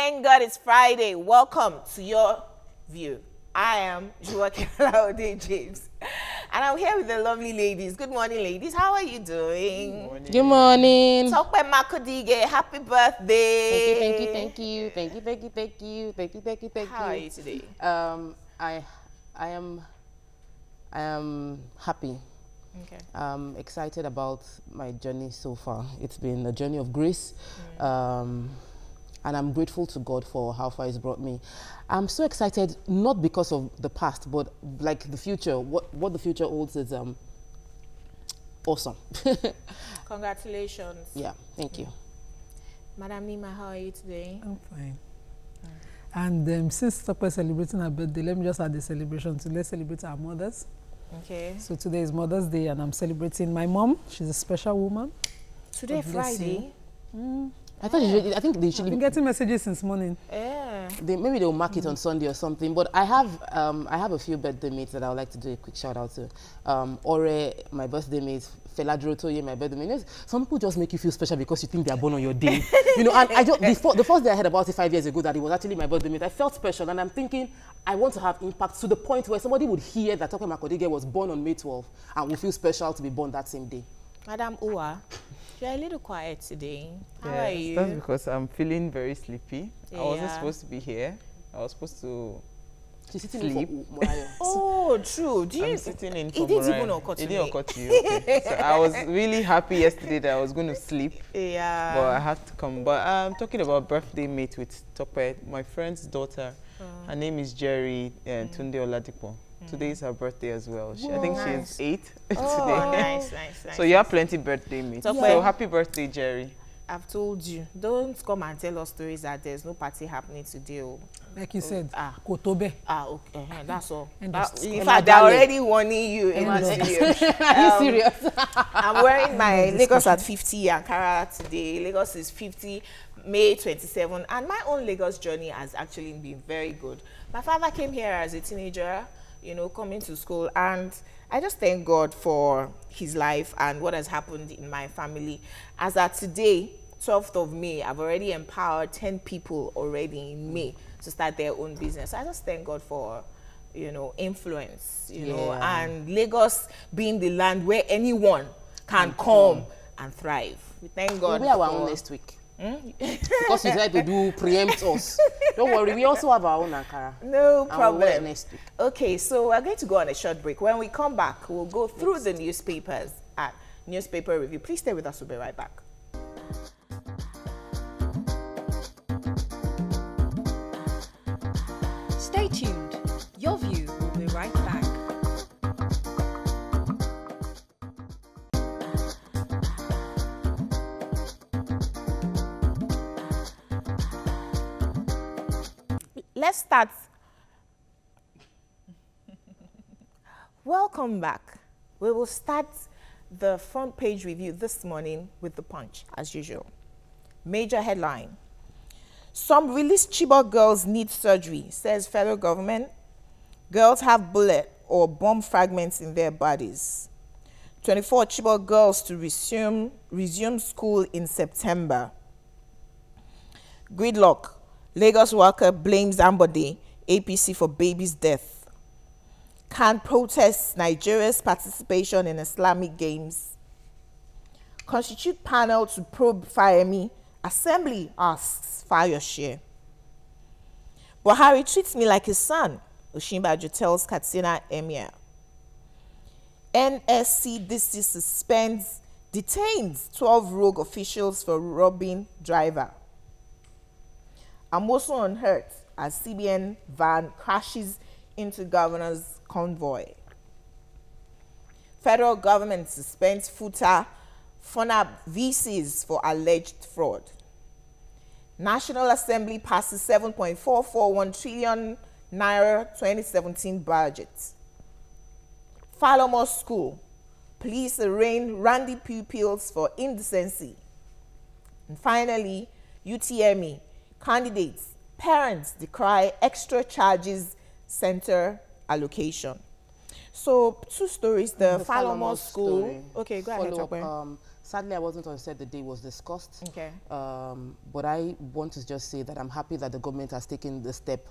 Thank God it's Friday. Welcome to Your View. I am Yourview James. And I'm here with the lovely ladies. Good morning, ladies. How are you doing? Good morning. Talk by Makodige. Happy birthday. Thank you. How are you today? I am happy. Okay. I'm excited about my journey so far. It's been a journey of grace. And I'm grateful to God for how far He's brought me. I'm so excited, not because of the past, but like the future. What the future holds is awesome. Congratulations. Yeah, thank you. Madam Nima, how are you today? I'm fine. And since Tope is celebrating her birthday, let me just add the celebration to let's celebrate our mothers. Okay. So today is Mother's Day, and I'm celebrating my mom. She's a special woman. Today, Friday. I think they should I've been getting messages since morning. Yeah. Maybe they'll mark it on Sunday or something. But I have a few birthday mates that I would like to do a quick shout out to. Ore, my birthday mate. Feladro Toye, my birthday mate. Some people just make you feel special because you think they are born on your day. You know, and I just the first day I heard about it 5 years ago that it was actually my birthday mate, I felt special, and I'm thinking I want to have impact to the point where somebody would hear that Tope Makodige was born on May 12th and will feel special to be born that same day. Madam Uwa, you're a little quiet today. How are you? That's because I'm feeling very sleepy. I wasn't supposed to be here. I was supposed to sleep. Oh, true. I'm sitting in for it didn't Mariah. even occur to It me. didn't occur to you. Okay. So I was really happy yesterday that I was going to sleep. Yeah. But I have to come. But I'm talking about birthday mate with Tope, my friend's daughter. Her name is Jerry Tunde Oladipo. Today is her birthday as well. I think she's 8 today. Nice. So you have plenty birthday mates. So happy birthday, Jerry. I've told you, don't come and tell us stories that there's no party happening today. Like you said, Kotobe. Okay, that's all. In In fact, they're already warning you. Are you serious? I'm wearing my Lagos at 50 Ankara today. Lagos is 50, May 27. And my own Lagos journey has actually been very good. My father came here as a teenager, you know, coming to school, and I just thank God for his life and what has happened in my family. As at today, 12th of May, I've already empowered 10 people already in May to start their own business. I just thank God for, you know, influence, you know, and Lagos being the land where anyone can come and thrive. We thank God. We have our own next week. Because you tried to do preempt us. Don't worry, we also have our own Ankara. No problem. Next week. Okay, so we're going to go on a short break. When we come back, we'll go through the newspapers at Newspaper Review. Please stay with us. We'll be right back. Stay tuned. Your View will be right back. Let's start. Welcome back. We will start the front page review this morning with the Punch, as usual. Major headline. Some released Chibok girls need surgery, says federal government. Girls have bullet or bomb fragments in their bodies. 24 Chibok girls to resume school in September. Gridlock. Lagos worker blames Ambode, APC for baby's death. Can protest Nigeria's participation in Islamic Games. Constitute panel to probe Fayemi. Assembly asks fire share. Buhari treats me like his son, Oshimbajo tells Katsina Emir. NSCDC detains 12 rogue officials for robbing driver. Amoso unhurt as CBN van crashes into governor's convoy. Federal government suspends FUTA FUNAB VCs for alleged fraud. National Assembly passes 7.441 trillion naira 2017 budget. Falomo School. Police arraign Randy pupils for indecency. And finally, UTME. Candidates, parents decry extra charges center allocation. So, two stories. The Falomo School. Story. Okay, go ahead. Follow up, Sadly, I wasn't on set the day it was discussed. Okay. But I want to just say that I'm happy that the government has taken the step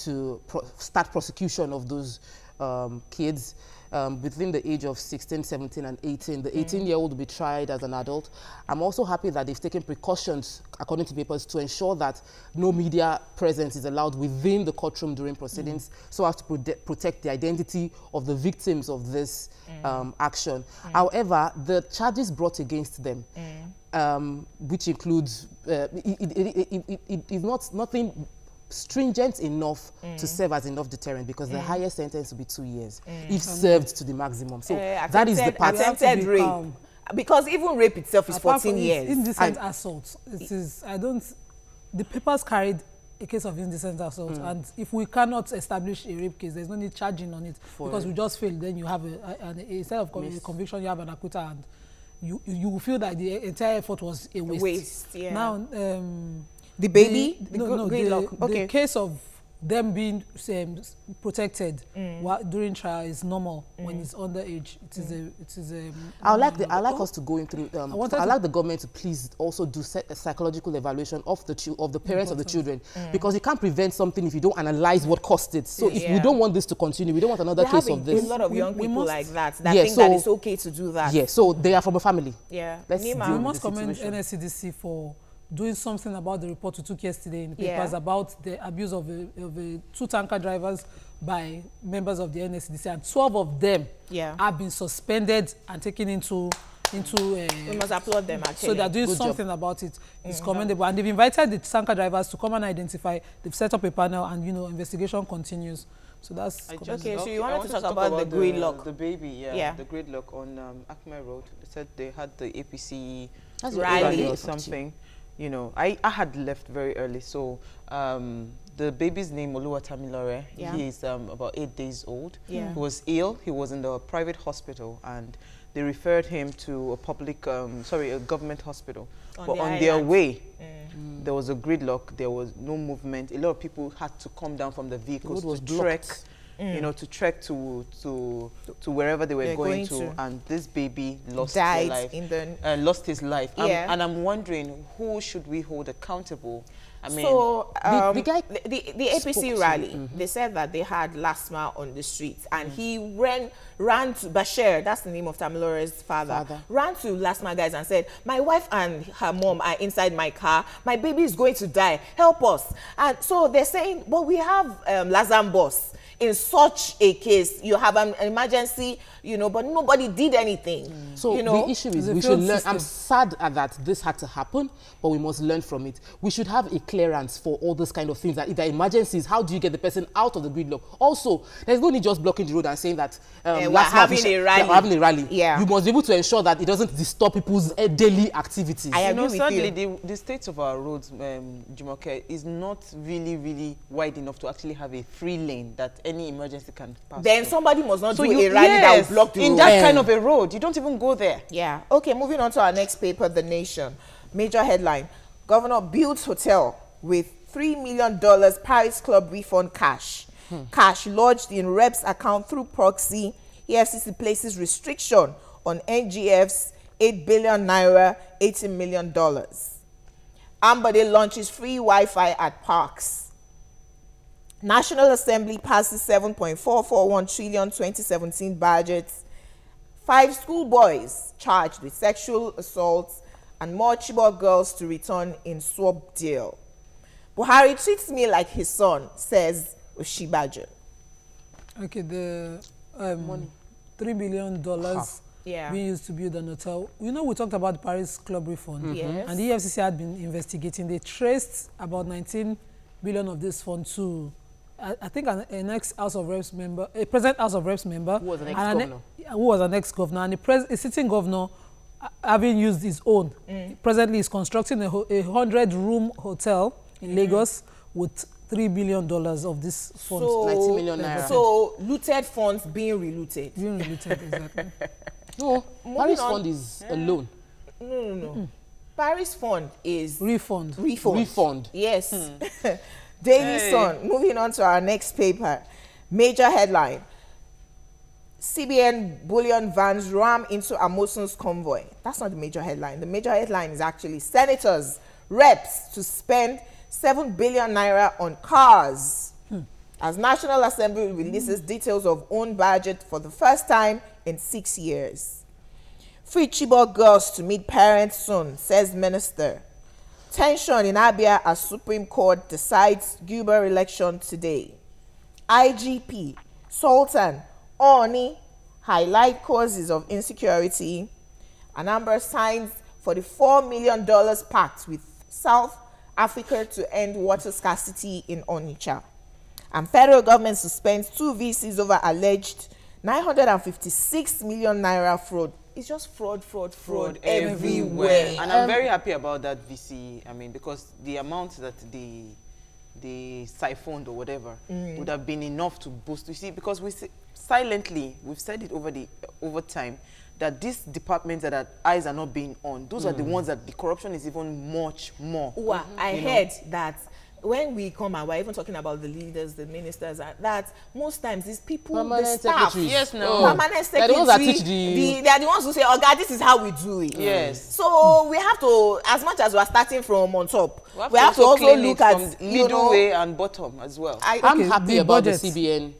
to start prosecution of those kids within the age of 16, 17, and 18. The 18-year-old will be tried as an adult. I'm also happy that they've taken precautions, according to papers, to ensure that no media presence is allowed within the courtroom during proceedings, so as to protect the identity of the victims of this action. However, the charges brought against them, which includes, it is nothing stringent enough to serve as enough deterrent, because the highest sentence will be 2 years if served to the maximum. So that is the part. Attempted rape, because even rape itself is 14 years. Indecent assault. It is. The papers carried a case of indecent assault, and if we cannot establish a rape case, there's no need charging on it, because we just failed. Then you have instead of conviction, you have an acquittal, and you feel that the entire effort was a waste. Yeah. Now. The baby? The case of them being protected during trial is normal when it's underage. It is a. I like us to go into. I like the government to please also do a psychological evaluation of the parents of the children, because you can't prevent something if you don't analyze what caused it. So if we don't want this to continue, we don't want another case of this. A lot of young people like that think that it's okay to do that. Yeah, so they are from a family. Yeah, we must commend NSCDC for doing something about the report we took yesterday in the papers about the abuse of 2 tanker drivers by members of the NSCDC, and 12 of them have been suspended and taken into we must applaud them, actually. So they're doing something about it. It's commendable, and they've invited the tanker drivers to come and identify. They've set up a panel, and investigation continues. So that's okay. So you wanted to talk about the gridlock, the baby, the gridlock on Acme Road. They said they had the APC rally or something. I had left very early, so the baby's name, Oluwatamilore, he's about 8 days old. He was ill. He was in the private hospital, and they referred him to a government hospispital. But on their way, there was a gridlock. There was no movement. A lot of people had to come down from the vehicles to trek. To trek to wherever they were going to, and this baby lost his life. And I'm wondering, who should we hold accountable? I mean, so the APC rally, they said that they had Lasma on the streets, and he ran to Bashir, that's the name of Tamilore's father, ran to Lasma guys and said, my wife and her mom are inside my car, my baby is going to die, help us. And so they're saying, well, we have Lazam boss. In such a case, you have an emergency, but nobody did anything. So the issue is we should learn. I'm sad that this had to happen, but we must learn from it. We should have a clearance for all those kind of things. That if there are emergencies, how do you get the person out of the gridlock? Also, there's no need just blocking the road and saying that we're having a rally. Yeah. You must be able to ensure that it doesn't disturb people's daily activities. I agree with sadly, you. The state of our roads, Jumoke, is not really, really wide enough to actually have a free lane that any emergency can pass. Then somebody must not do a rally that will block the road. In that kind of a road, you don't even go there. Yeah. Okay, moving on to our next paper, The Nation. Major headline: Governor builds hotel with $3 million Paris Club refund cash. Cash lodged in Rep's account through proxy. EFCC places restriction on NGF's 8 billion naira, $80 million. Ambode launches free Wi-Fi at parks. National Assembly passes 7.441 trillion 2017 budget. 5 schoolboys charged with sexual assaults, and more Chibok girls to return in swap deal. Buhari treats me like his son, says Oshibajo. Okay, the $3 billion being used to build an hotel. We talked about the Paris Club refund. Yes. And the EFCC had been investigating. They traced about 19 billion of this fund to, I think, an ex-House of Reps member, a present House of Reps member. Who was an ex-governor. Who was an ex-governor. And a sitting governor, having used his own, presently is constructing a 100-room hotel in Lagos with $3 billion of this funds. So, 90 million naira. So looted funds being relooted. Being relooted, exactly. No, Paris fund is a loan. No. Paris fund is refund. Yes. Daily Sun. Moving on to our next paper. Major headline: CBN bullion vans ram into Amosun's convoy. That's not the major headline. The major headline is actually senators, reps to spend 7 billion naira on cars. As National Assembly releases details of own budget for the first time in 6 years. Free Chibok girls to meet parents soon, says Minister. Tension in Abia as Supreme Court decides Guber election today. IGP, Sultan, Oni highlight causes of insecurity. Anambra signs for the $4 million pact with South Africa to end water scarcity in Onitsha. And federal government suspends 2 VCs over alleged 956 million naira fraud. It's just fraud everywhere. And I'm very happy about that VC. I mean, because the amount that they siphoned or whatever would have been enough to boost. You see, because we silently, we've said it over time, that these departments that our eyes are not being on, those are the ones that the corruption is even much more. Well, I heard that when we come and we're even talking about the leaders, the ministers, that most times these people, Permanent the staff, secretaries. Yes, no. permanent They're the ones that secretary, teach they are the ones who say, oh God, this is how we do it. Yes. So we have to, as much as we're starting from on top, We have to also look at from middle way and bottom as well. I'm happy the about budget. the CBN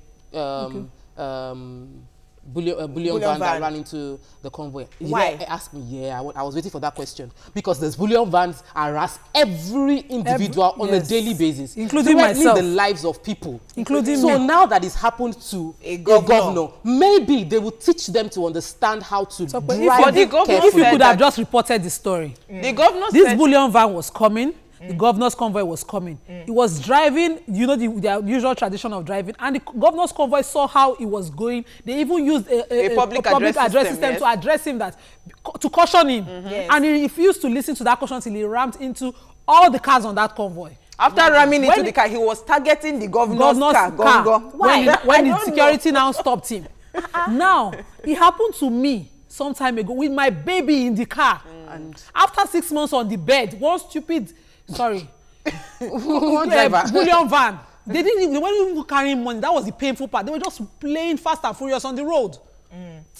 bullion van that ran into the convoy. Why? Ask me. Yeah, I was waiting for that question because there's bullion vans harass every individual on a daily basis, including threatening myself, the lives of people, including so me. now that it's happened to a governor, maybe they will teach them to understand how to drive If you could have just reported the story, the governor this said bullion van was coming. The governor's convoy was coming. He was driving, you know, their usual tradition of driving, and the governor's convoy saw how he was going. They even used a public address system to address him, to caution him. Yes. And he refused to listen to that caution till he rammed into all the cars on that convoy. after ramming into the car, he was targeting the governor's car. Why? When the security now stopped him. Now, it happened to me some time ago with my baby in the car. And after 6 months on the bed, one stupid bullion van. They weren't even carrying money. That was the painful part. They were just playing fast and furious on the road,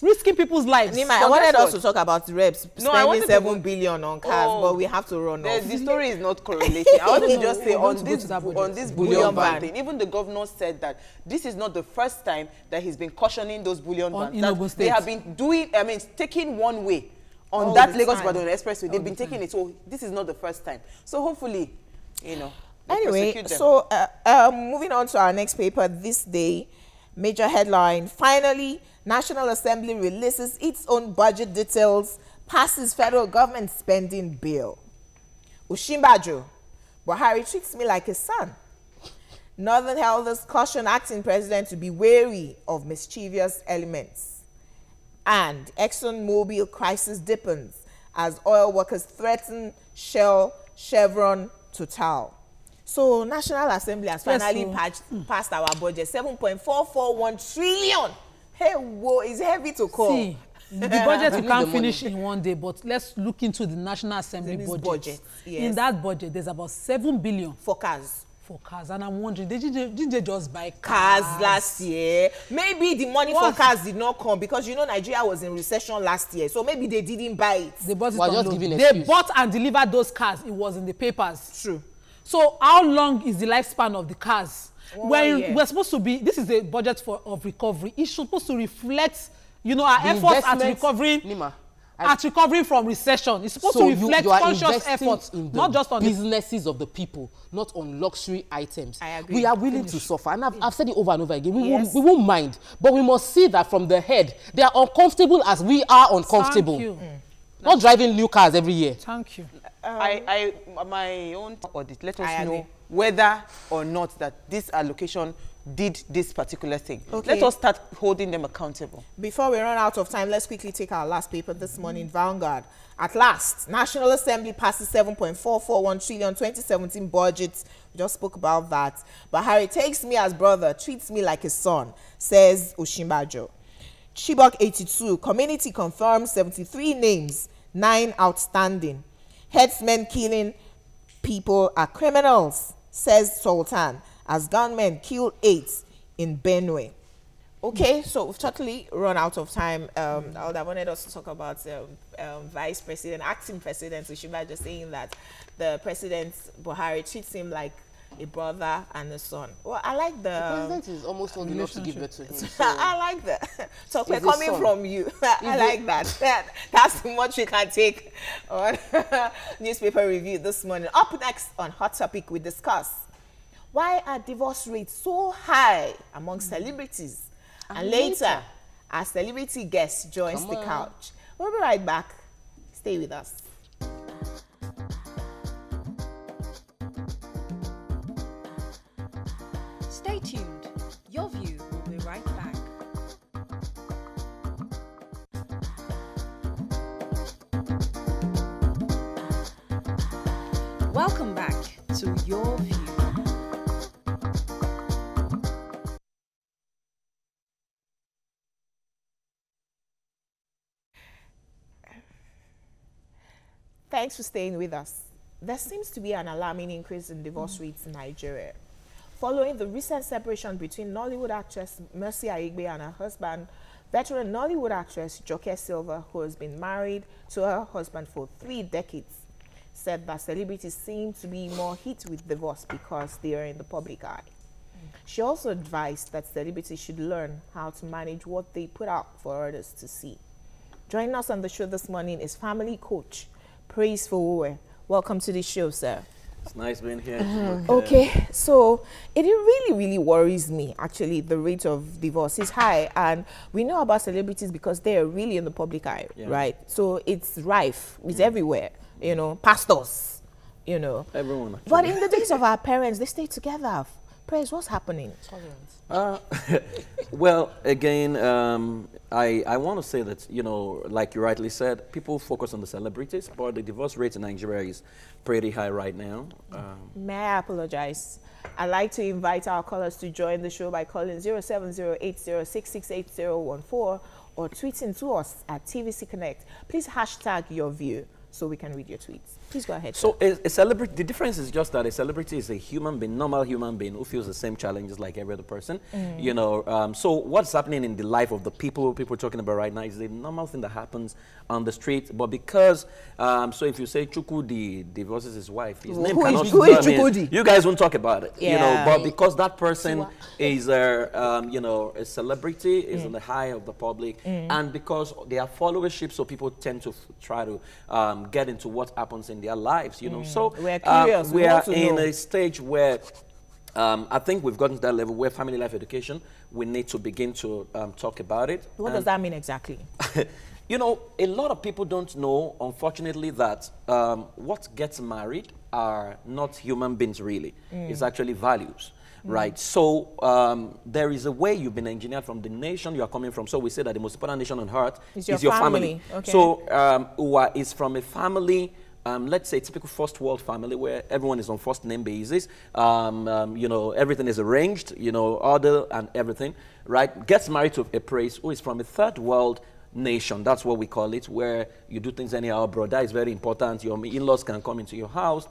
risking people's lives. Nima, I wanted us to talk about the reps spending 7 billion on cars, but we have to run off. The story is not correlating. I want to just say on this bullion van thing, even the governor said that this is not the first time that he's been cautioning those bullion vans. They have been doing, taking one way on that Lagos-Ibadan expressway. They've been taking it, so this is not the first time. So hopefully, Anyway, so moving on to our next paper this day, major headline: finally, National Assembly releases its own budget details, passes federal government spending bill. Ushimbajo, Buhari treats me like a son. Northern Elders caution acting president to be wary of mischievous elements. And ExxonMobil crisis deepens as oil workers threaten Shell, Chevron, Total. So National Assembly has finally passed our budget, 7.441 trillion. Hey, whoa, it's heavy to call. See, the budget we can't finish in one day, but let's look into the National Assembly budget. Yes. In that budget, there's about 7 billion for cars. And I'm wondering, did they just buy cars last year? Maybe the money for cars did not come because Nigeria was in recession last year, so maybe they didn't buy it. They bought it on loan. They bought and delivered those cars. It was in the papers. True. So how long is the lifespan of the cars? We're supposed to be, this is a budget of recovery. It's supposed to reflect, our efforts at recovering from recession. It's supposed to reflect conscious efforts, not just on businesses of the people, not on luxury items. I agree. We are willing to suffer, and I've said it over and over again. We won't mind, but we must see that from the head. They are uncomfortable as we are uncomfortable. Thank you. Not driving new cars every year. Thank you. My own audit, let us know whether or not that this allocation did this particular thing. Okay. Let us start holding them accountable. Before we run out of time, let's quickly take our last paper this morning, Vanguard. At last, National Assembly passes 7.441 trillion 2017 budget. We just spoke about that. Buhari takes me as brother, treats me like a son, says Ushimbajo. Chibok 82, community confirms 73 names, 9 outstanding. Headsmen killing people are criminals, says Sultan, as gunmen kill 8 in Benue. Okay, so we've totally run out of time. I would have wanted us to talk about vice president, acting president. So Shiba just saying that the president Buhari treats him like a brother and a son. Well, I like the president is almost old enough to give birth to him. So I like that. So we're coming from you. I like that. That's much we can take on newspaper review this morning. Up next on Hot Topic, we discuss why are divorce rates so high among celebrities? And later, our celebrity guest joins the couch. We'll be right back. Stay with us. Stay tuned. Your View will be right back. Welcome back to Your View. Thanks for staying with us. There seems to be an alarming increase in divorce rates in Nigeria. Following the recent separation between Nollywood actress Mercy Aigbe and her husband, veteran Nollywood actress Joke Silva, who has been married to her husband for 3 decades, said that celebrities seem to be more hit with divorce because they are in the public eye. She also advised that celebrities should learn how to manage what they put out for others to see. Joining us on the show this morning is family coach Praise for. Welcome to the show, sir. It's nice being here. Okay, so it really worries me, actually. The rate of divorce is high, and we know about celebrities because they're really in the public eye, right? So it's rife, it's everywhere, you know, pastors, you know. Everyone. Actually. But in the days of our parents, they stayed together. Praise, what's happening? Well, again, I want to say that, you know, like you rightly said, people focus on the celebrities, but the divorce rate in Nigeria is pretty high right now. May I apologize? I'd like to invite our callers to join the show by calling 07080668014 or tweeting to us at TVC Connect. Please hashtag your view so we can read your tweets. Please go ahead. So a celebrity, the difference is just that a celebrity is a human being, normal human being who feels the same challenges like every other person. You know, so what's happening in the life of the people are talking about right now is a normal thing that happens on the street. But because, so if you say Chukudi divorces his wife, his name cannot be Chukudi. You guys won't talk about it, you know. But because that person is, you know, a celebrity, is in the high of the public, and because they have followership, so people tend to try to get into what happens in their lives, you know. So we're curious. We are in a stage where I think we've gotten to that level where family life education, we need to begin to talk about it. What does that mean exactly? You know, a lot of people don't know, unfortunately, that what gets married are not human beings really. It's actually values. Right, so there is a way you've been engineered from the nation you are coming from. So we say that the most important nation on earth is your family. Okay. So Uwa is from a family, let's say typical first world family where everyone is on first name basis. You know, everything is arranged, you know, order and everything, right? Gets married to a praise who is from a third world nation. That's what we call it, where you do things anyhow, bro. That is very important. Your in-laws can come into your house.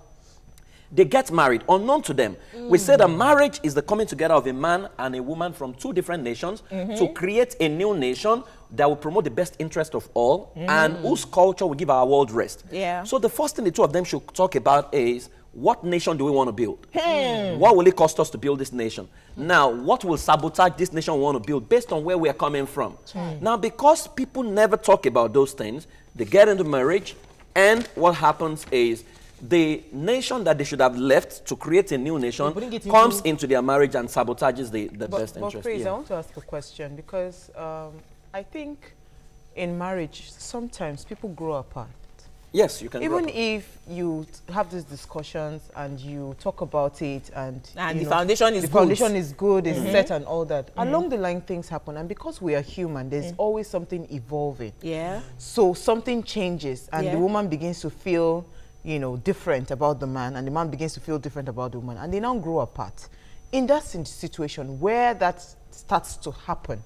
They get married, unknown to them. We say that marriage is the coming together of a man and a woman from 2 different nations to create a new nation that will promote the best interest of all and whose culture will give our world rest. Yeah. So the first thing the 2 of them should talk about is, what nation do we want to build? What will it cost us to build this nation? Now, what will sabotage this nation we want to build based on where we are coming from? Now, because people never talk about those things, they get into marriage, and what happens is, the nation that they should have left to create a new nation comes into their marriage and sabotages the best interest. But Praise, I want to ask a question because I think in marriage, sometimes people grow apart. Yes, you can. Even if you have these discussions and you talk about it and the foundation is good, it's set and all that, along the line things happen, and because we are human, there's always something evolving. Yeah. So something changes and the woman begins to feel, you know, different about the man, and the man begins to feel different about the woman, and they now grow apart. In that situation where that starts to happen,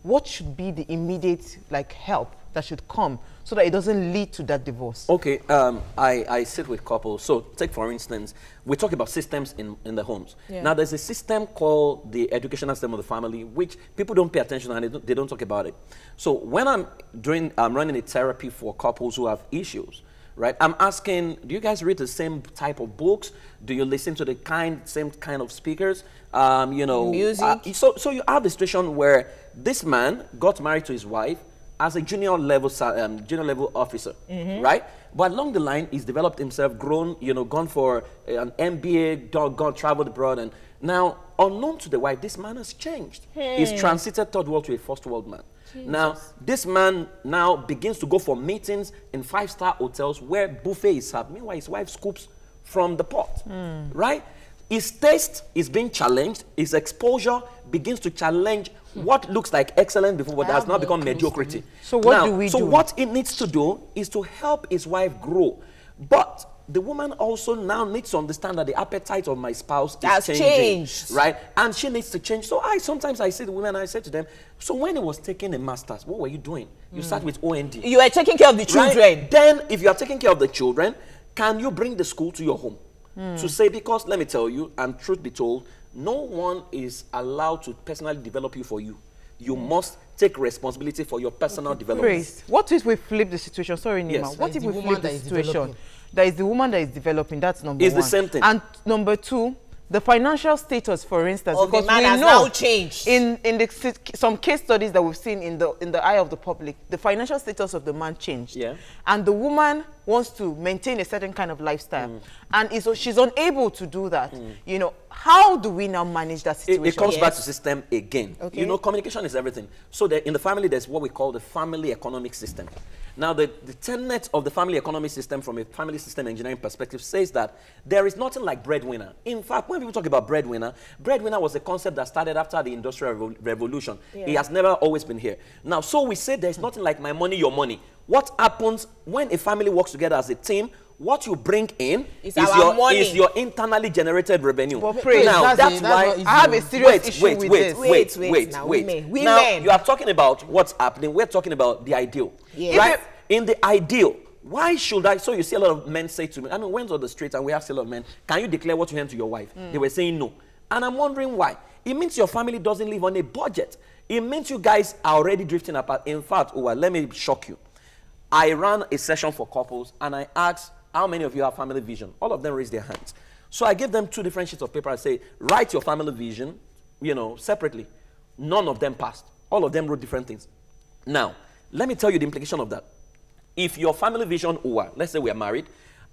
what should be the immediate help that should come so that it doesn't lead to that divorce? Okay, I sit with couples. So take, for instance, we talk about systems in the homes. Yeah. Now, there's a system called the educational system of the family, which people don't pay attention to, and they don't talk about it. So when I'm running a therapy for couples who have issues, right? I'm asking, do you guys read the same type of books? Do you listen to the same kind of speakers? You know, music. So you have a situation where this man got married to his wife as a junior level officer, right? But along the line, he's developed himself, grown, you know, gone for an MBA, gone traveled abroad, and now, unknown to the wife, this man has changed. He's transited third world to a first world man. Jesus. Now, this man now begins to go for meetings in 5-star hotels where buffet is served. Meanwhile, his wife scoops from the pot, right? His taste is being challenged. His exposure begins to challenge what looks like excellent before, but has now become mediocrity. So what do we do? So what it needs to do is to help his wife grow. But the woman also now needs to understand that the appetite of my spouse is changing, right? And she needs to change. So sometimes I say to women, I say to them, so when he was taking a master's, what were you doing? You sat with OND. You were taking care of the children. Right? Then, if you are taking care of the children, can you bring the school to your home? To say, because let me tell you, and truth be told, no one is allowed to personally develop you for you. You must take responsibility for your personal development. Grace, what if we flip the situation? Sorry, Nima. Yes. What if we flip the situation? That is the woman that is developing. That's number one. It's the same thing. And number two, the financial status, for instance, because the man has now changed. In some case studies that we've seen in the eye of the public, the financial status of the man changed. Yeah. And the woman wants to maintain a certain kind of lifestyle. And so she's unable to do that. You know, how do we now manage that situation? It comes back to system again. Okay. You know, communication is everything. So in the family, there's what we call the family economic system. Now, the tenet of the family economic system from a family system engineering perspective says that there is nothing like breadwinner. In fact, when people talk about breadwinner was a concept that started after the Industrial Revolution. Yeah. It has never always been here. Now, so we say there's nothing like my money, your money. What happens when a family works together as a team? What you bring in is your internally generated revenue. Now, that's why I have a serious issue with this. Wait. Now, you are talking about what's happening. We're talking about the ideal. Yeah. Right? In the ideal, why should I? So you see a lot of men say to me, I mean, went on the street and we have a lot of men, can you declare what you hand to your wife? They were saying no. And I'm wondering why. It means your family doesn't live on a budget. It means you guys are already drifting apart. In fact, let me shock you. I ran a session for couples and I asked, how many of you have family vision? All of them raised their hands. So I gave them 2 different sheets of paper. I say, write your family vision, you know, separately. None of them passed. All of them wrote different things. Now, let me tell you the implication of that. If your family vision, let's say we are married,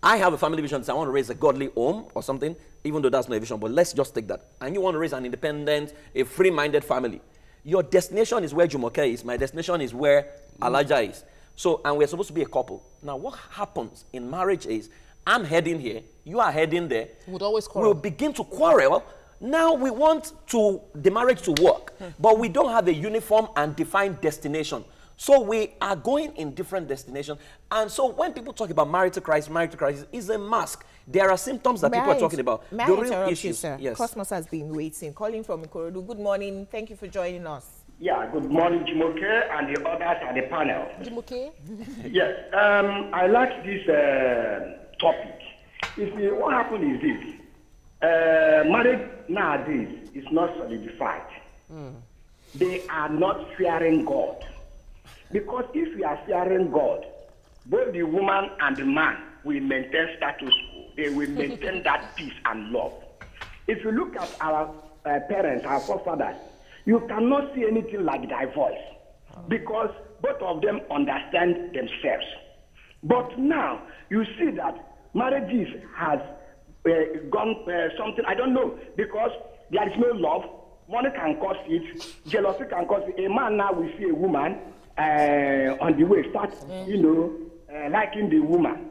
I have a family vision that I want to raise a godly home or something, even though that's not a vision, but let's just take that. And you want to raise an independent, a free-minded family. Your destination is where Jumoke is. My destination is where Elijah is. So, and we're supposed to be a couple. Now, what happens in marriage is, I'm heading here, you are heading there. We'd always quarrel. We'll begin to quarrel. Now we want the marriage to work, but we don't have a uniform and defined destination. So we are going in different destinations. And so when people talk about marital crisis is a mask. There are symptoms that people are talking about. May I interrupt you, sir? Yes. Cosmos has been waiting. Calling from Ikorodu. Good morning. Thank you for joining us. Yeah, good morning, Jimoke, and the others at the panel. Jimoke? Yes, I like this topic. You see, what happened is this. Marriage nowadays is not solidified. They are not fearing God. Because if we are fearing God, both the woman and the man will maintain status quo. They will maintain that peace and love. If you look at our parents, our forefathers, you cannot see anything like divorce because both of them understand themselves. But now you see that marriages has gone something, I don't know, because there is no love. Money can cause it, jealousy can cause it. A man now will see a woman on the way, start, liking the woman.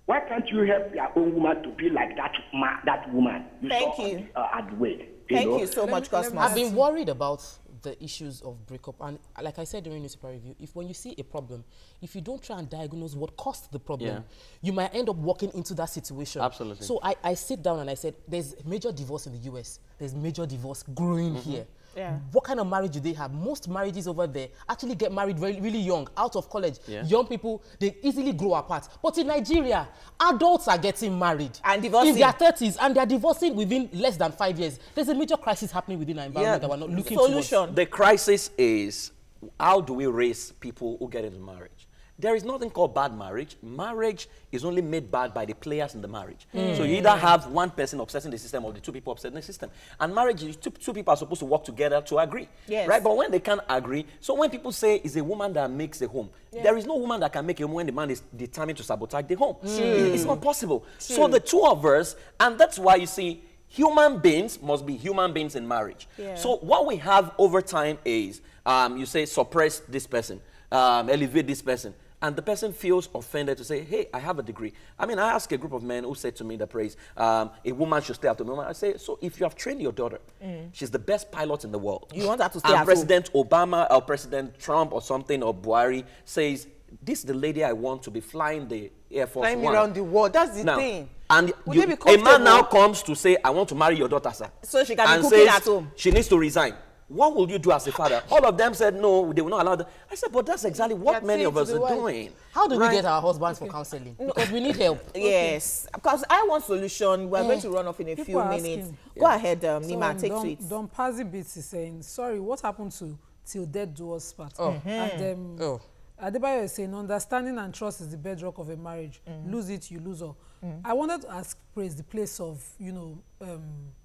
Why can't you help your own woman to be like that woman? Thank you. At the way. Thank you so much, Cosmos. I've been worried about the issues of breakup, and like I said during newspaper review, when you see a problem, if you don't try and diagnose what caused the problem, you might end up walking into that situation. Absolutely. So I sit down and I said, there's major divorce in the US, there's major divorce growing here. what kind of marriage do they have? Most marriages over there actually get married really young, out of college. Young people, they easily grow apart. But in Nigeria, adults are getting married and divorcing in their 30s, and they're divorcing within less than 5 years. There's a major crisis happening within our environment that we're not looking towards. The crisis is, how do we raise people who get into marriage? There is nothing called bad marriage. Marriage is only made bad by the players in the marriage. So you either have one person upsetting the system or the two people upsetting the system. And marriage is two people are supposed to work together to agree. Right? But when they can't agree, so when people say it's a woman that makes a home, there is no woman that can make a home when the man is determined to sabotage the home. It's not possible. So the two of us, and that's why you see, human beings must be human beings in marriage. So what we have over time is, you say, suppress this person, elevate this person. And the person feels offended to say, hey, I have a degree. I mean, I asked a group of men who said to me the praise, a woman should stay at home. I say, so if you have trained your daughter, she's the best pilot in the world. You want her to stay at home? President Obama or President Trump or something or Buhari says, this is the lady I want to be flying the Air Force One. Flying around the world, that's the thing. And a man now comes to say, I want to marry your daughter, sir. So she can be cooking at home. She needs to resign. What will you do as a father? All of them said no, they will not allow that. I said, but that's exactly what many of us are doing. How do we get our husbands for counseling? Because we need help. Yes, because I want solution. We're going to run off in a few minutes. Go ahead, Nima, take to it. Don Pazzi Beats is saying, sorry, what happened to till death do us part? And Adebayo is saying, understanding and trust is the bedrock of a marriage. Lose it, you lose all. I wanted to ask Praise the place of, you know,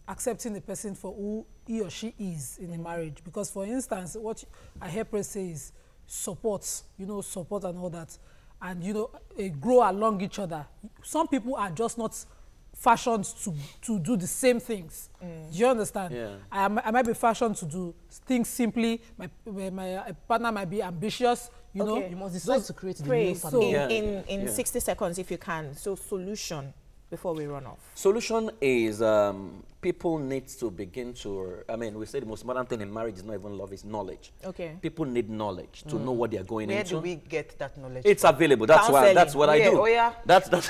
accepting the person for who he or she is in a marriage. Because, for instance, what I hear Praise say is support, you know, support and all that. And, you know, grow along each other. Some people are just not fashioned to do the same things. Do you understand? I might be fashioned to do things simply. My partner might be ambitious. You know, you must decide to create the new family. So in 60 seconds, if you can. So solution before we run off. Solution is people need to begin to, I mean, we say the most important thing in marriage is not even love, it's knowledge. People need knowledge to know what they are going into. Where do we get that knowledge? It's available. That's why. That's what I do. That's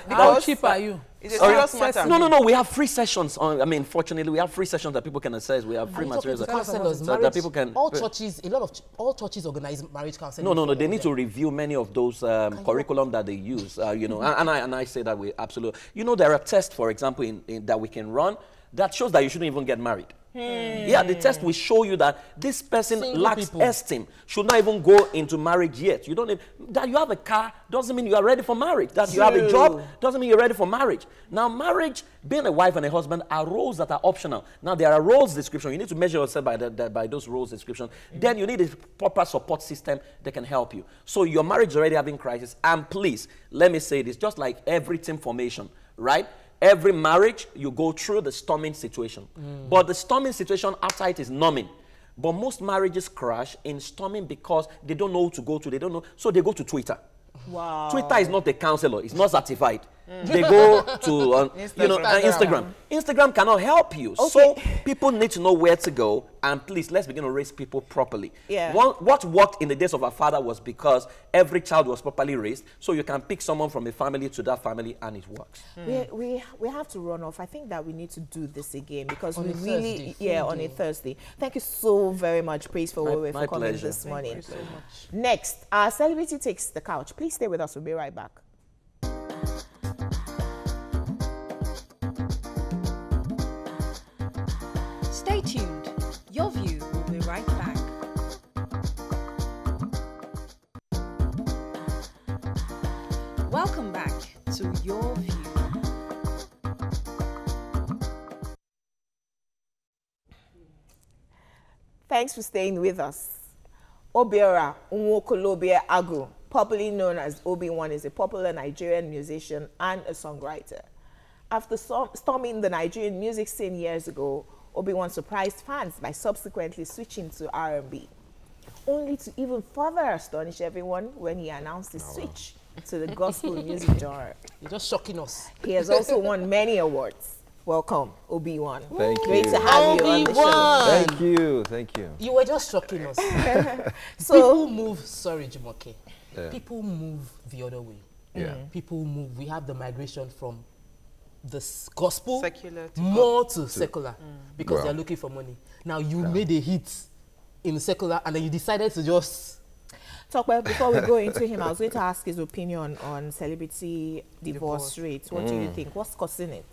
how cheap are you? It's a serious matter. No. We have free sessions. I mean, fortunately, we have free sessions that people can access. We have free materials that people can. All churches, all churches organize marriage counseling. No. They need to review many of those curriculum that they use. You know, and I say that we absolutely. You know, there are tests, for example, that we can run that shows that you shouldn't even get married. Yeah, the test will show you that this person lacks esteem, should not even go into marriage yet. You don't need, that you have a car doesn't mean you are ready for marriage. That you have a job doesn't mean you're ready for marriage. Now, marriage, being a wife and a husband, are roles that are optional. Now, there are roles description. You need to measure yourself by those roles description. Then you need a proper support system that can help you. So your marriage is already having crisis. And please, let me say this, just like every team formation, right? Every marriage, you go through the storming situation. But the storming situation after it is numbing. But most marriages crash in storming because they don't know who to go to. They don't know. So they go to Twitter. Wow. Twitter is not a counselor. It's not certified. They go to Instagram. Instagram cannot help you. So people need to know where to go. And please, let's begin to raise people properly. What worked in the days of our father was because every child was properly raised. So you can pick someone from a family to that family, and it works. We have to run off. I think that we need to do this again because on on a Thursday. Thank you so very much, Praise for coming this morning. Thank you so much. Next, our celebrity takes the couch. Please stay with us. We'll be right back. Stay tuned. Your View will be right back. Welcome back to Your View. Thanks for staying with us. Obiora Nwokolobia Agu, popularly known as Obi-Wan, is a popular Nigerian musician and a songwriter. After storming the Nigerian music scene years ago, Obi-Wan surprised fans by subsequently switching to R&B, only to even further astonish everyone when he announced his switch to the gospel music genre. You're just shocking us. He has also won many awards. Welcome, Obi-Wan. Thank you. Great to have you on the show. Thank you. You were just shocking us. So people move, sorry, Jumoke. People move the other way. People move. We have the migration from the gospel Secular to more to secular because they're looking for money. Now you made a hit in secular and then you decided to just Talk well, before we go into him, I was going to ask his opinion on celebrity divorce rates. What do you think? What's causing it?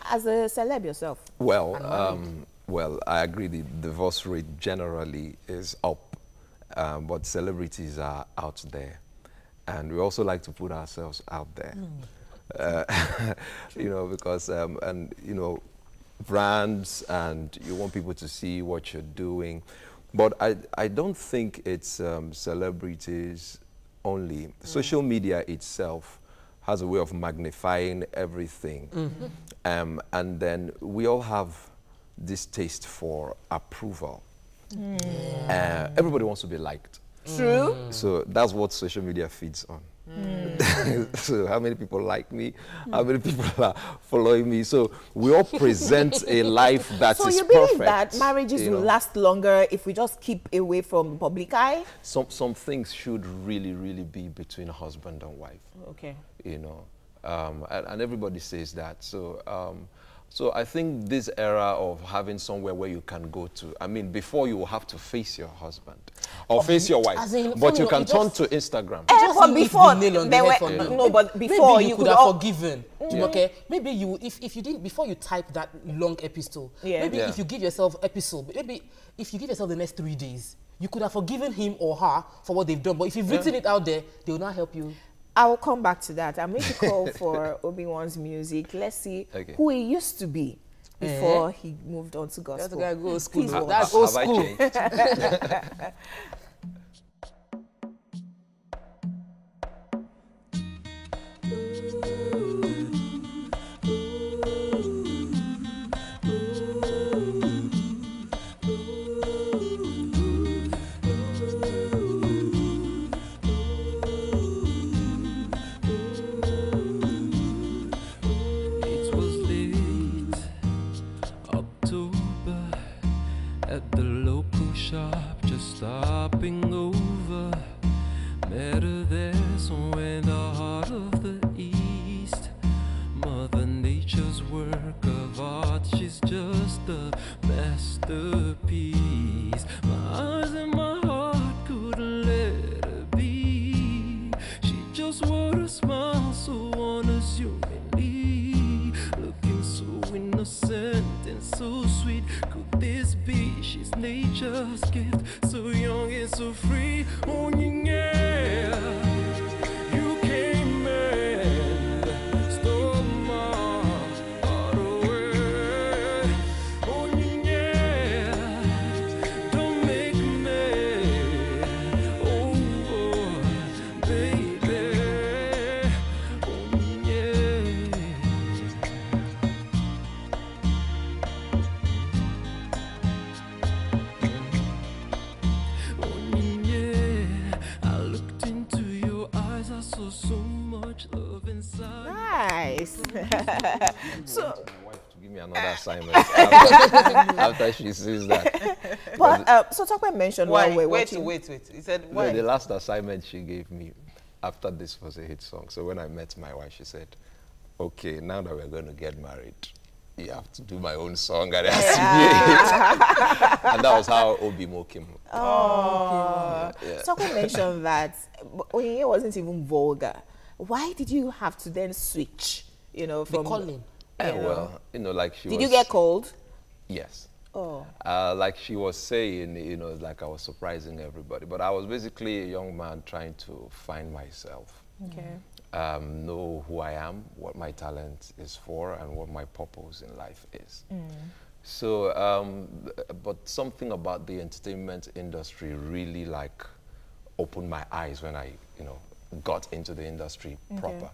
As a celeb yourself. Well, well, I agree the divorce rate generally is up, but celebrities are out there. And we also like to put ourselves out there. You know, because, and, you know, brands, and you want people to see what you're doing. But I don't think it's celebrities only. Social media itself has a way of magnifying everything. And then we all have this taste for approval. Everybody wants to be liked. True. So that's what social media feeds on. So how many people like me? How many people are following me? So we all present a life that is perfect. So you believe that marriages will last longer if we just keep away from the public eye? Some things should really, really be between husband and wife. Okay. You know, and everybody says that. So so I think this era of having somewhere where you can go to, I mean, before you will have to face your husband or face your wife, but you can turn to Instagram. But before, no, but before maybe you could have forgiven. Okay, maybe you, if you didn't, before you type that long epistle, maybe if you give yourself maybe if you give yourself the next 3 days, you could have forgiven him or her for what they've done. But if you've written it out there, they will not help you. I will come back to that. I'm going to call for Obi-Wan's music. Let's see who he used to be before he moved on to gospel. That's the guy go school. That's old school. Stopping over, met her there somewhere in the heart of the East. Mother Nature's work of art, she's just a masterpiece. My eyes and my heart couldn't let her be. She just wore a smile so unassumingly, looking so innocent and so sweet. Could this be she's nature's gift, so young and so free? Oh yeah, you came and stole my heart away. Oh yeah, don't make me, oh baby, oh yeah. So much love inside. Nice. So, my wife to give me another assignment after she sees that. but so Tokwe mentioned while we're watching. Wait. He said why? No, the last assignment she gave me after this was a hit song. So when I met my wife, she said, "Okay, now that we're going to get married, you have to do my own song and it has to be a hit." And that was how Obi Mo came. Tokwe mentioned that Onyinye wasn't even vulgar. Why did you have to then switch? You know, from calling. Well, you know, like she. Did you get cold? Yes. Oh. Like she was saying, you know, like I was surprising everybody. But I was basically a young man trying to find myself. Okay. Know who I am, what my talent is for, and what my purpose in life is. So, but something about the entertainment industry really like opened my eyes when I, you know, got into the industry proper.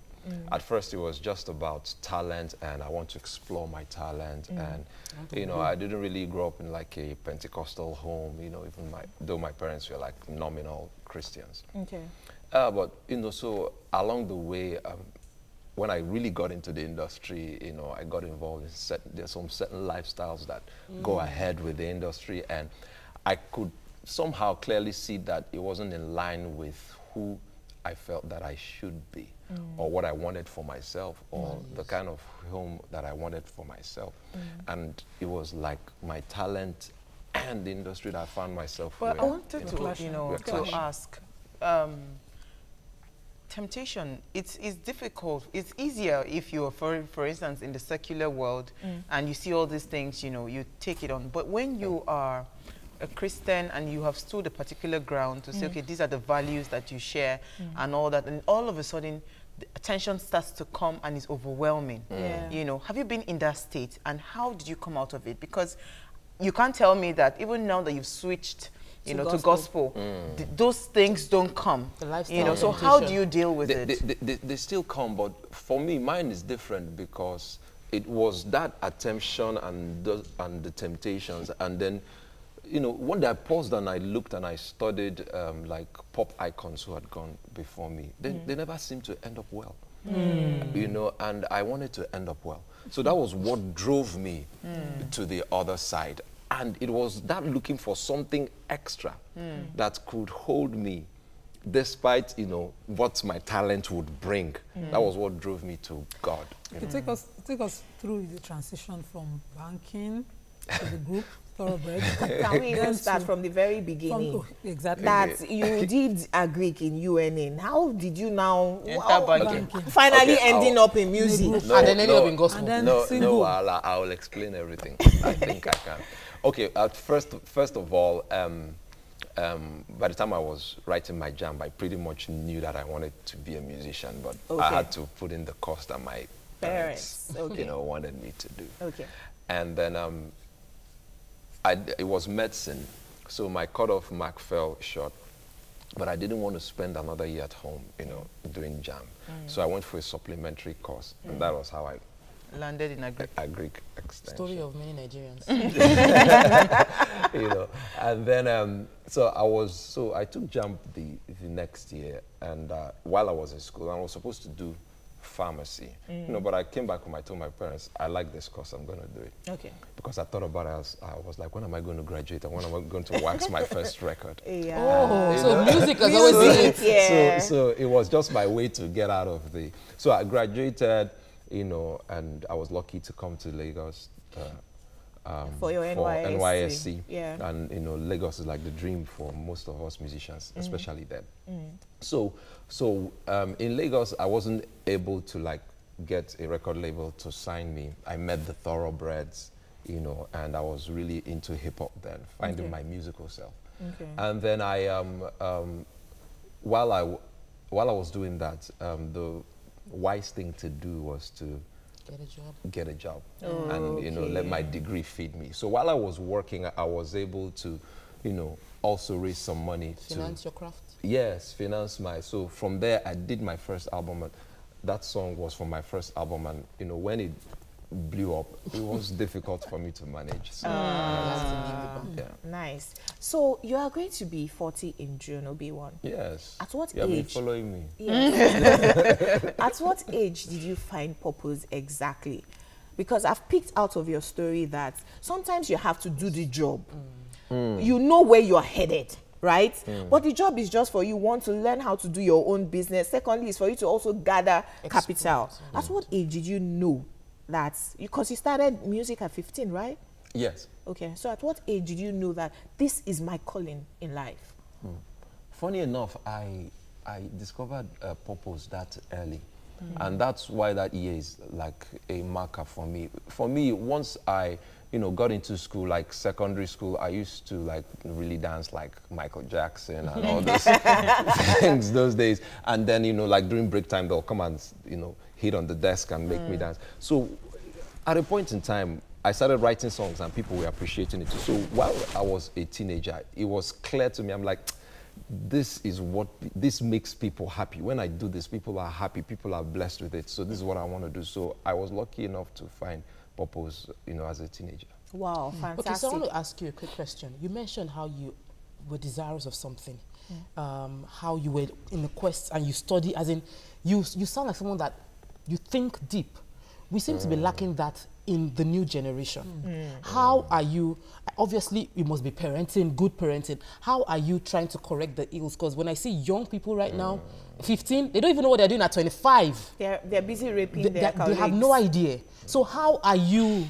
At first, it was just about talent, and I want to explore my talent. And you know, I didn't really grow up in like a Pentecostal home. You know, even though my parents were like nominal Christians. Okay. But you know, so along the way, when I really got into the industry, you know, I got involved in there's some certain lifestyles that go ahead with the industry, and I could somehow clearly see that it wasn't in line with who I felt that I should be, or what I wanted for myself, or the kind of home that I wanted for myself. And it was like my talent and the industry that I found myself Well, with. I wanted to, you know, We're to clashing. ask, temptation, it's difficult. It's easier if you're, for instance, in the secular world and you see all these things, you know, you take it on. But when you are a Christian and you have stood a particular ground to say, okay, these are the values that you share and all that, and all of a sudden, the attention starts to come and is overwhelming. You know, have you been in that state, and how did you come out of it? Because you can't tell me that even now that you've switched, you know, to gospel, those things don't come. The lifestyle, you know, so how do you deal with it? They still come, but for me, mine is different because it was that attention and the temptations, and then, you know, one day I paused and I looked and I studied like pop icons who had gone before me. They never seemed to end up well, you know, and I wanted to end up well. So that was what drove me to the other side. And it was that looking for something extra that could hold me despite, you know, what my talent would bring. That was what drove me to God. Take us through the transition from banking to the group Thoroughbred. Can we even start from the very beginning? Exactly. That you did Agric in UNN. How did you now finally ending up in music? And then ending up in gospel. And then no, I'll explain everything. I think I can. Okay, first of all, by the time I was writing my jam, I pretty much knew that I wanted to be a musician, but I had to put in the cost that my parents you know, wanted me to do. Okay. And then it was medicine, so my cutoff mark fell short, but I didn't want to spend another year at home, you know, doing jam. So I went for a supplementary course, and that was how I landed in Agric extension. Story of many Nigerians. You know, and then so I took jam the next year, and while I was in school, I was supposed to do pharmacy, you know, but I came back home, I told my parents, I like this course, I'm going to do it. Okay. Because I thought about it, I was like, when am I going to graduate, and when am I going to wax my first record? Yeah. Oh, so music has always been it. Yeah. So it was just my way to get out of the, so I graduated, you know, and I was lucky to come to Lagos for your NYSC. Yeah. And, you know, Lagos is like the dream for most of us musicians, especially then. So in Lagos, I wasn't able to like get a record label to sign me. I met the Thoroughbreds, you know, and I was really into hip hop then, finding my musical self. And then while I was doing that, the wise thing to do was to get a job, and you know, let my degree feed me. So while I was working, I was able to, you know, also raise some money to finance your craft. Yes, finance my. So from there, I did my first album. And that song was from my first album, and you know, when it blew up, it was difficult for me to manage. So, nice. So you are going to be 40 in June, Obi-Wan. Yes. At what you have been age? Following me. Yes. At what age did you find purpose exactly? Because I've picked out of your story that sometimes you have to do the job. You know where you're headed, right? But the job is just for you. Want to learn how to do your own business. Secondly, is for you to also gather capital. At what age did you know that? Because you started music at 15, right? Yes. Okay. So at what age did you know that this is my calling in life? Funny enough, I discovered purpose that early. And that's why that year is like a marker for me. For me, once I, you know, got into school, like secondary school, I used to like really dance like Michael Jackson and all those things those days. And then, you know, like during break time, they'll come and, you know, hit on the desk and make me dance. So at a point in time, I started writing songs and people were appreciating it too. So while I was a teenager, it was clear to me, I'm like, this makes people happy. When I do this, people are happy, people are blessed with it. So this is what I want to do. So I was lucky enough to find purpose, you know, as a teenager. Wow, fantastic. Okay, so I want to ask you a quick question. You mentioned how you were desirous of something, how you were in the quest and you study, as in, you sound like someone that you think deep. We seem to be lacking that in the new generation. How are you, obviously you must be parenting, good parenting. How are you trying to correct the ills? Because when I see young people right now, 15, they don't even know what they're doing at 25. They're busy raping their colleagues. They have no idea. So how are you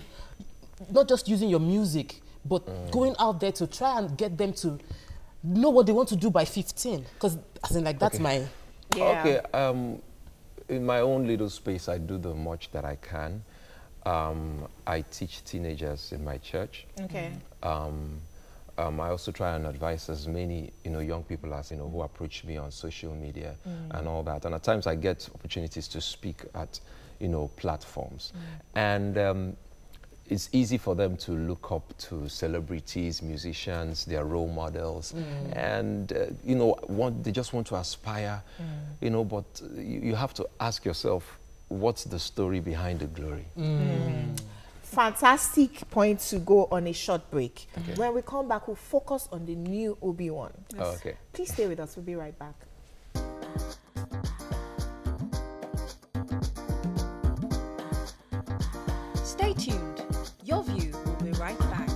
not just using your music, but going out there to try and get them to know what they want to do by 15? Because that's my... Yeah. Okay, in my own little space, I do the much that I can. I teach teenagers in my church. Okay. I also try and advise as many, young people as, who approach me on social media and all that. And at times I get opportunities to speak at, platforms. And it's easy for them to look up to celebrities, musicians, their role models. And, they just want to aspire, but you have to ask yourself, what's the story behind the glory? Fantastic point to go on a short break. Okay. When we come back, we'll focus on the new Obi-Wan. Yes. Oh, okay. Please stay with us. We'll be right back. Stay tuned. Your View will be right back.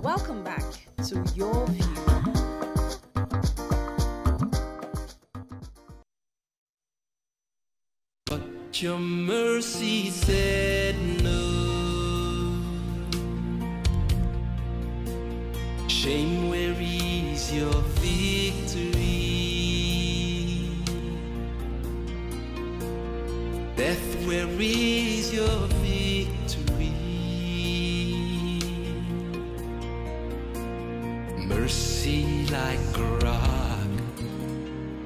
Welcome back to Your View. Your mercy said no. Shame, where is your victory? Death, where is your victory? Mercy like a rock,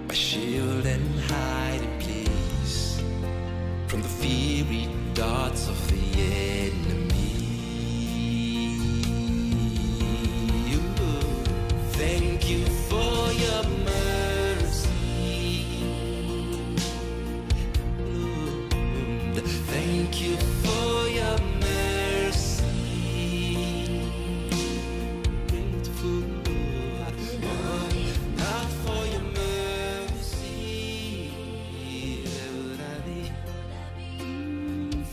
a shield and hiding place from the fiery darts of the enemy. Thank you for your mercy. Lord, thank you for your mercy. Grateful, Lord, not for your mercy.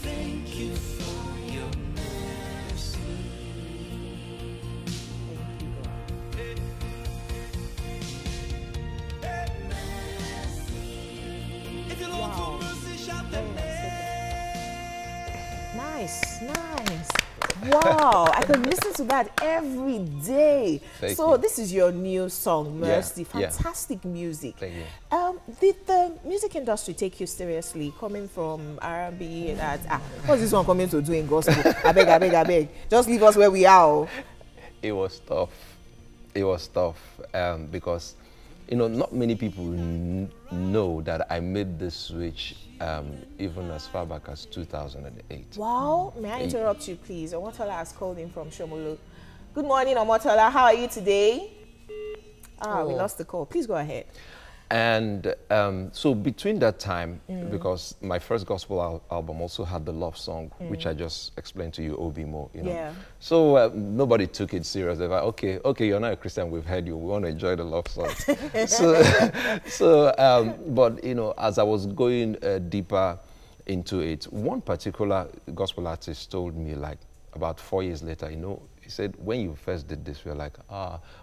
Thank you for your mercy. If you long for mercy, shout the name. Nice, nice. Wow, I could listen to that every day. Thank so you. This is your new song, Mercy. Yeah. Fantastic music. Thank you. Did the music industry take you seriously, coming from R&B? What's this one coming to do in gospel? I beg. Just leave us where we are. It was tough. It was tough because, not many people know that I made this switch even as far back as 2008. Wow. May I interrupt you, please? Omotola has called in from Shomolu. Good morning, Omotola. How are you today? We lost the call. Please go ahead. And so between that time, because my first gospel album also had the love song, which I just explained to you, Obi Mo, Yeah. So nobody took it serious. They were like, okay, you're not a Christian, we've heard you, we want to enjoy the love song. But, as I was going deeper into it, one particular gospel artist told me, like, about 4 years later, he said, when you first did this, we were like,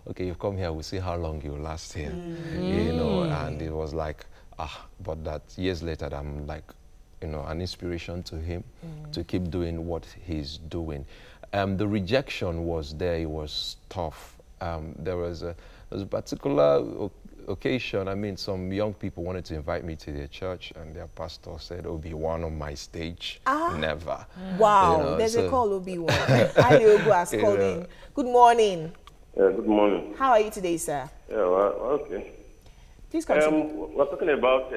okay, you've come here, we'll see how long you'll last here. And it was like, but that years later, I'm like, an inspiration to him to keep doing what he's doing. The rejection was there, it was tough. There was a particular occasion, some young people wanted to invite me to their church, and their pastor said, Obi-Wan on my stage. Never. Wow, there's a call, Obi-Wan. Ali Ogu has called in. Good morning. Good morning. How are you today, sir? Yeah, well, okay. Please continue. We're talking about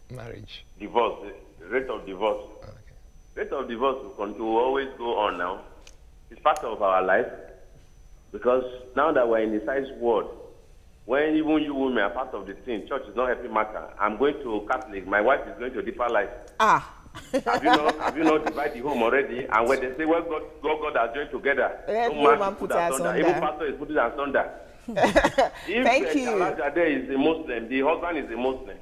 marriage. Divorce, the rate of divorce. Okay. Rate of divorce will always go on now. It's part of our life. Because now that we're in the science world, when even you women are part of the team, church is not helping matter. I'm going to Catholic. My wife is going to deeper life. Have you not divided the home already? And when they say, well, God has joined together, no man put us asunder. Even pastor is putting us asunder. If Thank you. Kalajade is a Muslim, the husband is a Muslim.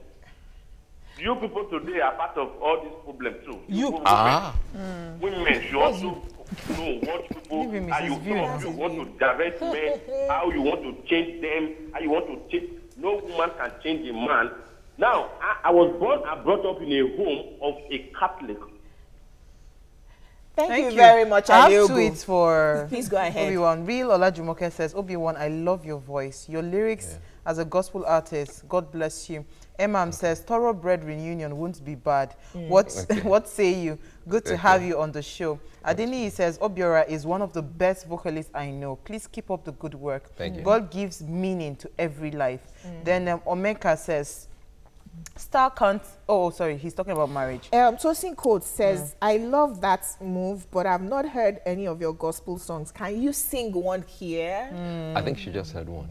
You people today are part of all this problem too. Women should also know what people, how you want to direct men, how you want to change them, how you want to change. No woman can change a man. Now, I was born and brought up in a home of a Catholic. Thank you very much, I have Aliogu. tweets for Please go ahead. Obi-Wan. Real Olajumoke says, Obi-Wan, I love your voice. Your lyrics as a gospel artist, God bless you. Emam says, thoroughbred reunion won't be bad. What say you? Good to have you on the show. Adini says, Obiora is one of the best vocalists I know. Please keep up the good work. Thank you. God gives meaning to every life. Then Omeka says, Star can't. Oh, sorry, he's talking about marriage. Tosin Code says, I love that move, but I've not heard any of your gospel songs. Can you sing one here? I think she just heard one.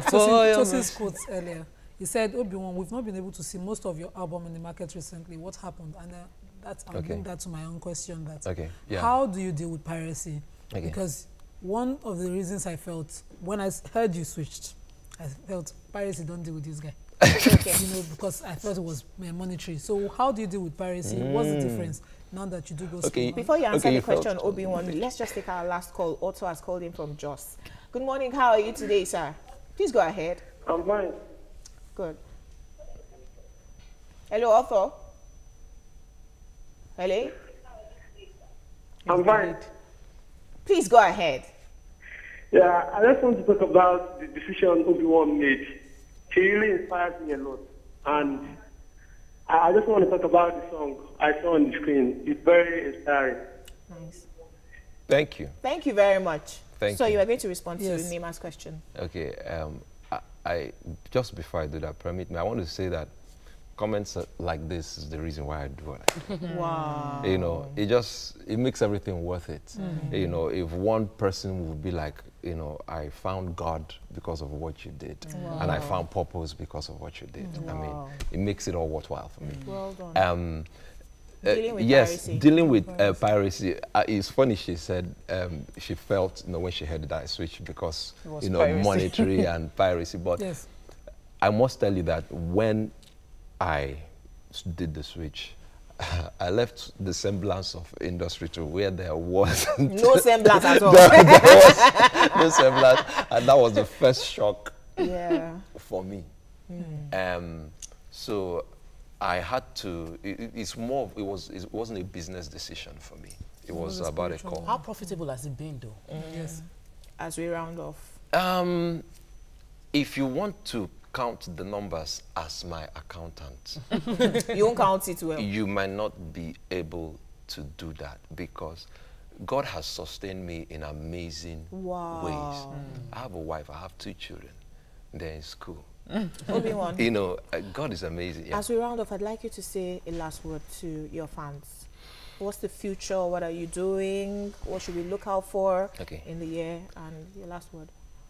Tosin's quotes earlier. He said, Obi-Wan, we've not been able to see most of your album in the market recently. What happened? And I'll bring that to my own question. How do you deal with piracy? Because one of the reasons I felt, when I heard you switched, I felt piracy don't deal with this guy. You know, because I thought it was monetary. So how do you deal with piracy? What's the difference now that you do go school? Before you answer the question, Obi-Wan, let's just take our last call. Otto has called in from Jos. Good morning. How are you today, sir? Please go ahead. I'm fine. Good. Hello, Otto. Hello? I'm fine. Please go ahead. Yeah, I just want to talk about the decision Obi-Wan made. He really inspired me a lot. And I just want to talk about the song I saw on the screen. It's very inspiring. Nice. Thank you. Thank you very much. Thank you. You are going to respond to Nema's question. Okay. I just before I do that, permit me, I want to say that comments like this is the reason why I do it. Wow. You know, it makes everything worth it. You know, if one person would be like, you know, I found God because of what you did, and I found purpose because of what you did. I mean, it makes it all worthwhile for me. Well done. Dealing with piracy. Dealing with piracy. It's funny she said she felt, you know, when she heard that switch because, you know, piracy. Monetary and piracy. But I must tell you that when I did the switch, I left the semblance of industry to where there was no semblance at all. There was no semblance, and that was the first shock for me. So I had to. It wasn't a business decision for me. It was about a call. How profitable has it been, though? Yes. As we round off. If you want to count the numbers as my accountant, you won't count it well. You might not be able to do that because God has sustained me in amazing ways. I have a wife, I have 2 children. They're in school. Obi-Wan. You know, God is amazing. As we round off, I'd like you to say a last word to your fans. What's the future? What are you doing? What should we look out for in the year? And your last word.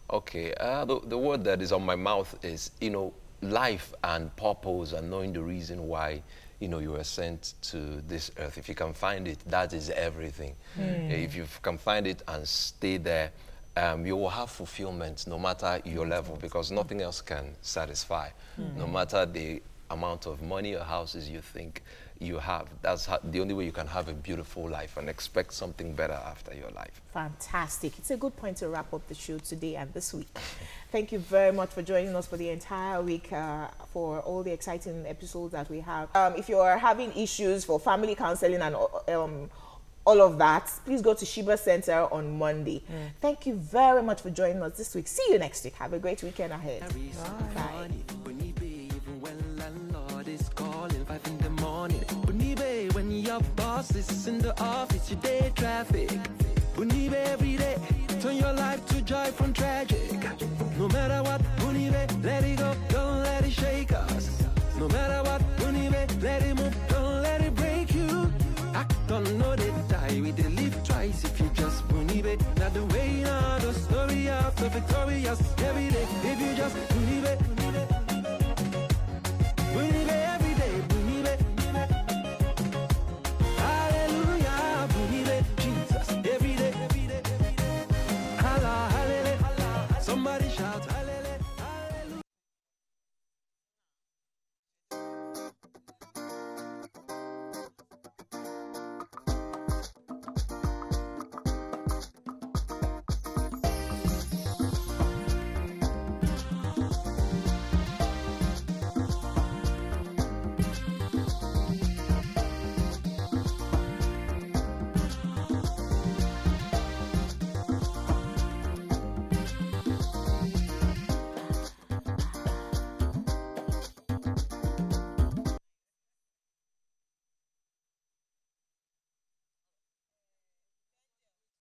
Okay, the word that is on my mouth is, you know, life and purpose and knowing the reason why, you know, you were sent to this earth. If you can find it, that is everything. If you can find it and stay there, you will have fulfillment no matter your level because nothing else can satisfy. No matter the amount of money or houses you think you have. That's the only way you can have a beautiful life and expect something better after your life. Fantastic. It's a good point to wrap up the show today and this week. Thank you very much for joining us for the entire week, for all the exciting episodes that we have. If you are having issues for family counseling and all of that, please go to Sheba Center on Monday. Thank you very much for joining us this week. See you next week. Have a great weekend ahead. Bye. When your boss is in the office, your day traffic. Every day, turn your life to joy from tragic. No matter what